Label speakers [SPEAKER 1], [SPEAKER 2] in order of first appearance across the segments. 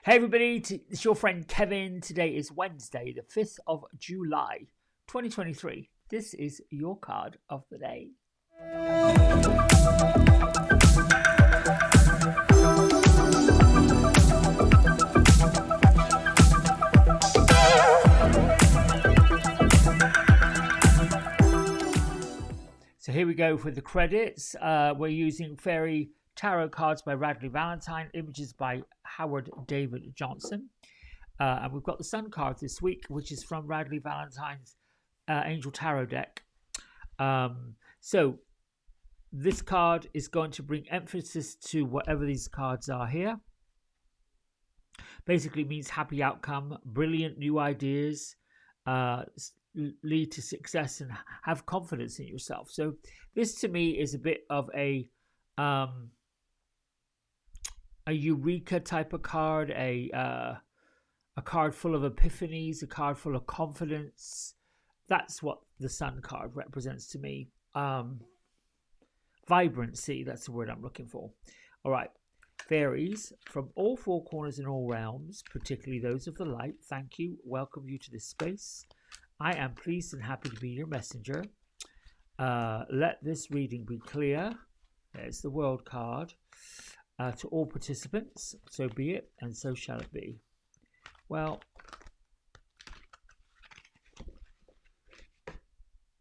[SPEAKER 1] Hey everybody, it's your friend Kevin. Today is Wednesday, the 5th of July, 2023. This is your card of the day. So here we go for the credits. We're using Fairy Tarot cards by Radleigh Valentine, images by Howard David Johnson. And we've got the Sun card this week, which is from Radleigh Valentine's Angel Tarot deck. So this card is going to bring emphasis to whatever these cards are here. Basically means happy outcome, brilliant new ideas, lead to success, and have confidence in yourself. So this to me is a bit of a eureka type of card, a card full of epiphanies, a card full of confidence. That's what the Sun card represents to me. Vibrancy, that's the word I'm looking for. All right. Fairies from all four corners and all realms, particularly those of the light, thank you, welcome you to this space. I am pleased and happy to be your messenger. Let this reading be clear. There's the World card. To all participants, so be it, and so shall it be. Well,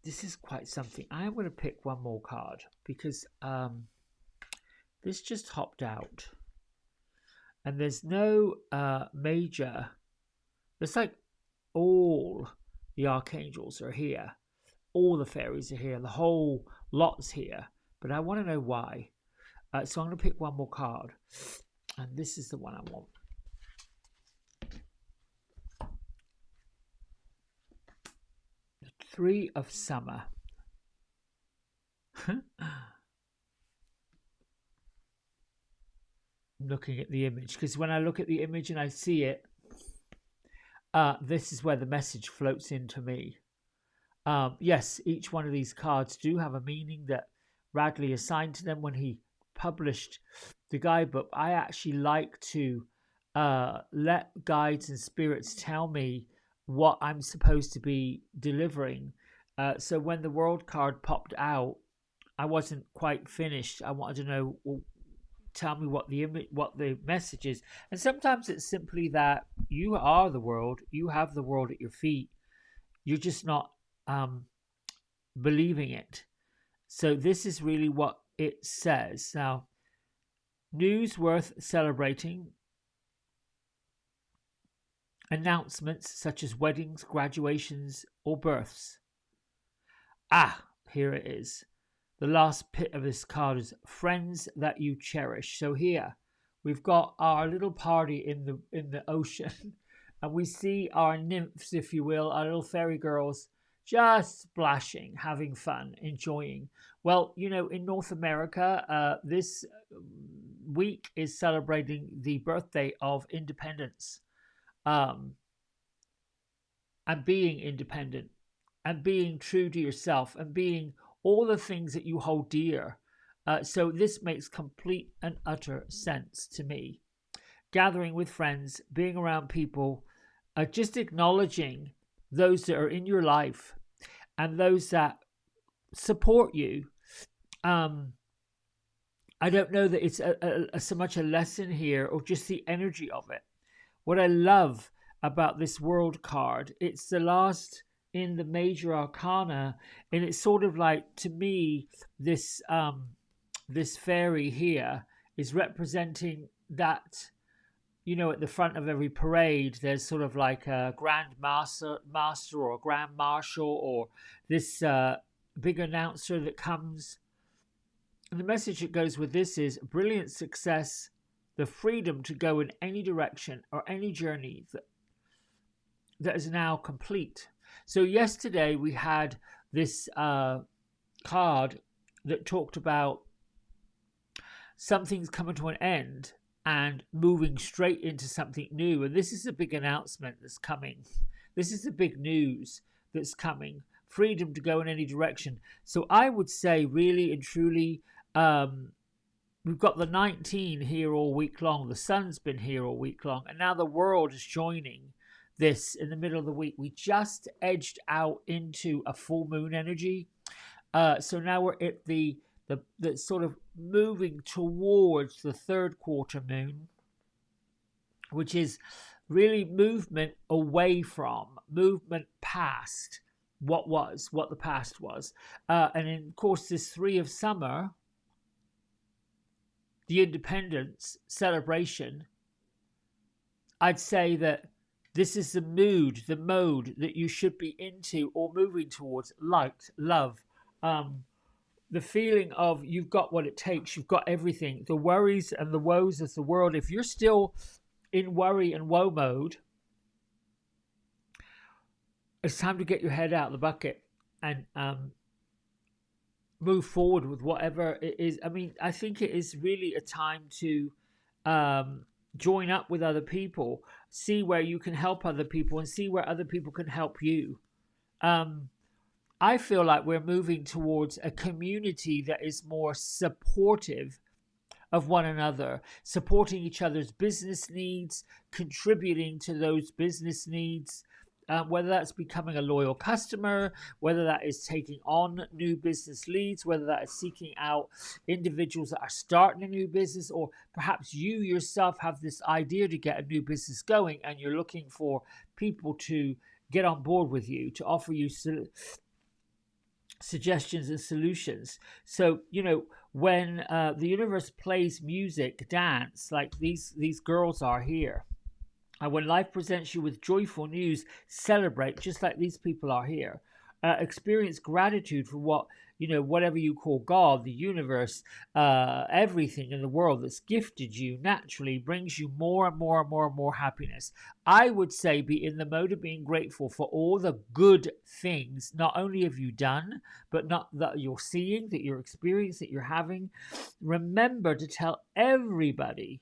[SPEAKER 1] this is quite something. I am going to pick one more card because this just hopped out, and there's no major. It's like all the archangels are here, all the fairies are here, the whole lot's here, but I want to know why. So I'm going to pick one more card, and this is the one I want. The Three of Summer. I'm looking at the image, because when I look at the image and I see it, this is where the message floats into me. Yes, each one of these cards do have a meaning that Radleigh assigned to them when he published the guidebook. I actually like to let guides and spirits tell me what I'm supposed to be delivering. So when the World card popped out, I wasn't quite finished. I wanted to know, well, tell me what the message is. And sometimes it's simply that you are the world. You have the world at your feet. You're just not believing it. So this is really what it says. Now, news worth celebrating. Announcements such as weddings, graduations, or births. Here it is. The last bit of this card is friends that you cherish. So here we've got our little party in the ocean, and we see our nymphs, if you will, our little fairy girls, just splashing, having fun, enjoying. Well, you know, in North America, this week is celebrating the birthday of independence, and being independent, and being true to yourself, and being all the things that you hold dear. So this makes complete and utter sense to me. Gathering with friends, being around people, just acknowledging those that are in your life and those that support you. I don't know that it's so much a lesson here, or just the energy of it. What I love about this World card, it's the last in the major arcana, and it's sort of like, to me, this this fairy here is representing that, you know, at the front of every parade, there's sort of like a grand master or a grand marshal, or this big announcer that comes. And the message that goes with this is brilliant success, the freedom to go in any direction or any journey that is now complete. So yesterday we had this card that talked about something's coming to an end and moving straight into something new. And this is a big announcement that's coming. This is the big news that's coming. Freedom to go in any direction. So I would say, really and truly, we've got the 19 here all week long. The sun's been here all week long, and now the world is joining this in the middle of the week. We just edged out into a full moon energy. So now we're at the sort of moving towards the third quarter moon, which is really movement away from, movement past what the past was. And in, of course, this 3 of summer, the independence celebration, I'd say that this is the mode that you should be into or moving towards. Light, love, the feeling of you've got what it takes, you've got everything. The worries and the woes of the world, if you're still in worry and woe mode, it's time to get your head out of the bucket and move forward with whatever it is. I mean, I think it is really a time to join up with other people, see where you can help other people, and see where other people can help you. I feel like we're moving towards a community that is more supportive of one another, supporting each other's business needs, contributing to those business needs, whether that's becoming a loyal customer, whether that is taking on new business leads, whether that is seeking out individuals that are starting a new business, or perhaps you yourself have this idea to get a new business going and you're looking for people to get on board with you, to offer you suggestions and solutions. So, when the universe plays music, dance, like these girls are here, and when life presents you with joyful news, celebrate just like these people are here. Experience gratitude for what, whatever you call God, the universe, everything in the world that's gifted you naturally brings you more and more and more and more happiness. I would say be in the mode of being grateful for all the good things, not only have you done, but not that you're seeing, that you're experiencing, that you're having. Remember to tell everybody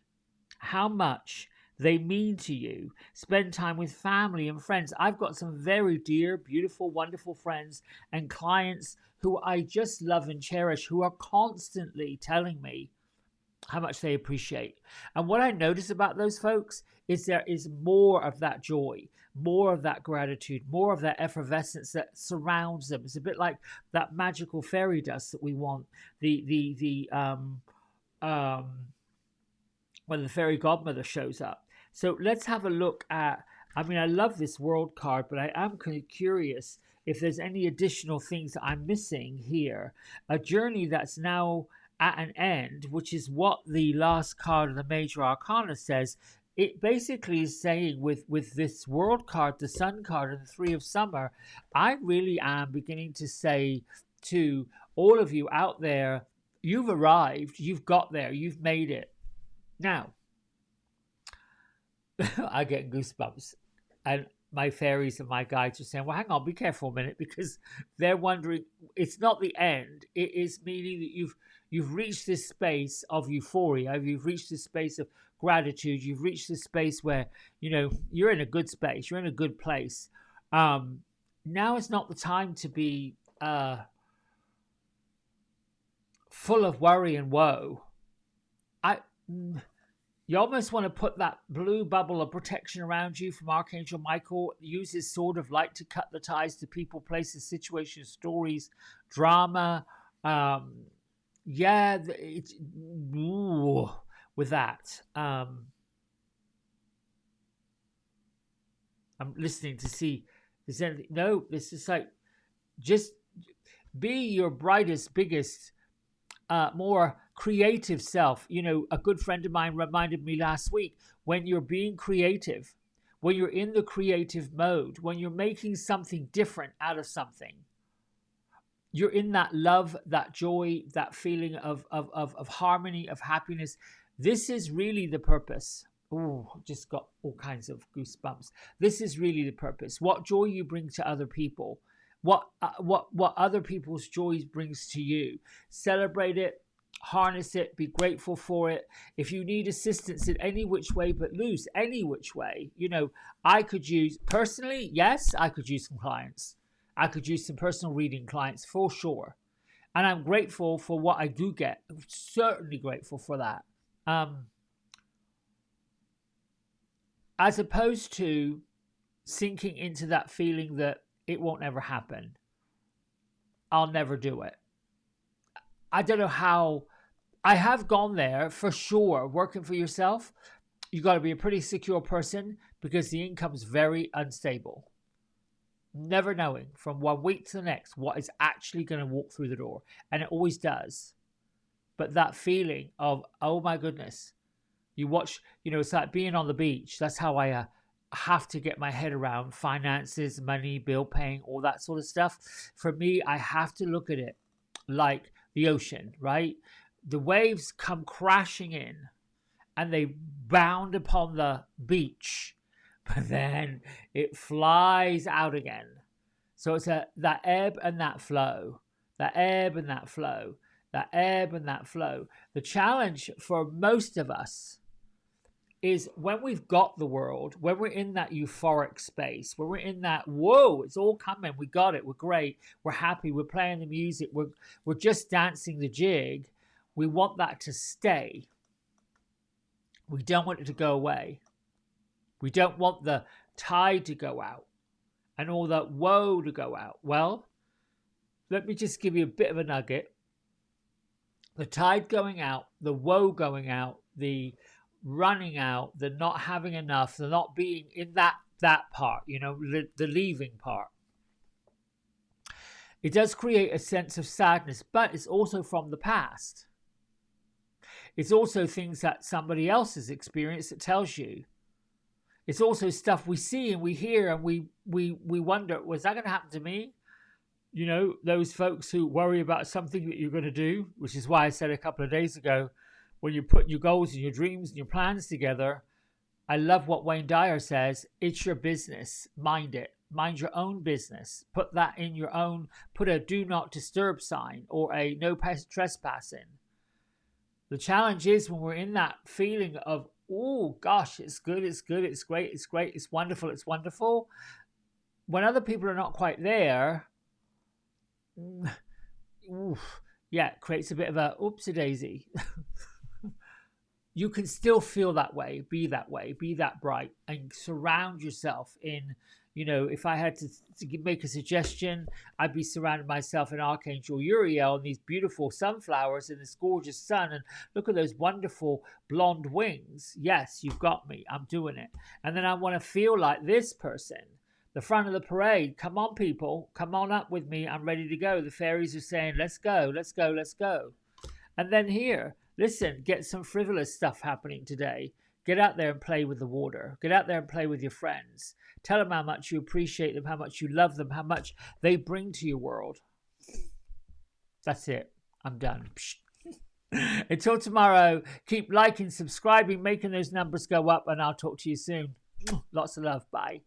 [SPEAKER 1] how much they mean to you. Spend time with family and friends. I've got some very dear, beautiful, wonderful friends and clients who I just love and cherish, who are constantly telling me how much they appreciate. And what I notice about those folks is there is more of that joy, more of that gratitude, more of that effervescence that surrounds them. It's a bit like that magical fairy dust that we want. When the fairy godmother shows up. So let's have a look at, I love this world card, but I am kind of curious if there's any additional things that I'm missing here. A journey that's now at an end, which is what the last card of the Major Arcana says. It basically is saying with this world card, the Sun card, and the 3 of Summer, I really am beginning to say to all of you out there, you've arrived, you've got there, you've made it. Now, I get goosebumps, and my fairies and my guides are saying, well, hang on, be careful a minute, because they're wondering, it's not the end. It is meaning that you've reached this space of euphoria, you've reached this space of gratitude, you've reached this space where, you're in a good space, you're in a good place. Now is not the time to be full of worry and woe. You almost want to put that blue bubble of protection around you from Archangel Michael. Use his sword of light to cut the ties to people, places, situations, stories, drama. With that. I'm listening to see. Is anything? No, this is like, just be your brightest, biggest, more creative self. A good friend of mine reminded me last week, when you're being creative, when you're in the creative mode, when you're making something different out of something, you're in that love, that joy, that feeling of harmony, of happiness. This is really the purpose. Oh, just got all kinds of goosebumps. This is really the purpose. What joy you bring to other people, what other people's joys brings to you. Celebrate it, harness it, be grateful for it. If you need assistance in any which way but loose, any which way, I could use, personally, yes, I could use some clients. I could use some personal reading clients for sure. And I'm grateful for what I do get. I'm certainly grateful for that. As opposed to sinking into that feeling that it won't ever happen. I'll never do it. I don't know how. I have gone there for sure. Working for yourself, you got to be a pretty secure person because the income's very unstable. Never knowing from 1 week to the next what is actually going to walk through the door. And it always does. But that feeling of, oh my goodness, you watch, it's like being on the beach. That's how I have to get my head around finances, money, bill paying, all that sort of stuff. For me, I have to look at it like the ocean, right? The waves come crashing in and they bound upon the beach, but then it flies out again. So it's that ebb and that flow, that ebb and that flow, that ebb and that flow. The challenge for most of us is when we've got the world, when we're in that euphoric space, when we're in that, whoa, it's all coming, we got it, we're great, we're happy, we're playing the music, we're just dancing the jig. We want that to stay. We don't want it to go away. We don't want the tide to go out and all that woe to go out. Well, let me just give you a bit of a nugget. The tide going out, the woe going out, the running out, the not having enough, the not being in that part, the leaving part. It does create a sense of sadness, but it's also from the past. It's also things that somebody else has experienced that tells you. It's also stuff we see and we hear and we wonder, was that going to happen to me? Those folks who worry about something that you're going to do, which is why I said a couple of days ago, when you put your goals and your dreams and your plans together, I love what Wayne Dyer says, it's your business, mind it. Mind your own business. Put that in your own, put a do not disturb sign or a no trespassing. The challenge is when we're in that feeling of, oh gosh, it's good, it's great, it's wonderful. When other people are not quite there, it creates a bit of a oopsie daisy. You can still feel that way, be that bright, and surround yourself in, if I had to make a suggestion, I'd be surrounding myself in Archangel Uriel and these beautiful sunflowers and this gorgeous sun. And look at those wonderful blonde wings. Yes, you've got me. I'm doing it. And then I want to feel like this person, the front of the parade. Come on, people. Come on up with me. I'm ready to go. The fairies are saying, let's go, let's go, let's go. And then here, listen, get some frivolous stuff happening today. Get out there and play with the water. Get out there and play with your friends. Tell them how much you appreciate them, how much you love them, how much they bring to your world. That's it. I'm done. Until tomorrow, keep liking, subscribing, making those numbers go up, and I'll talk to you soon. Lots of love. Bye.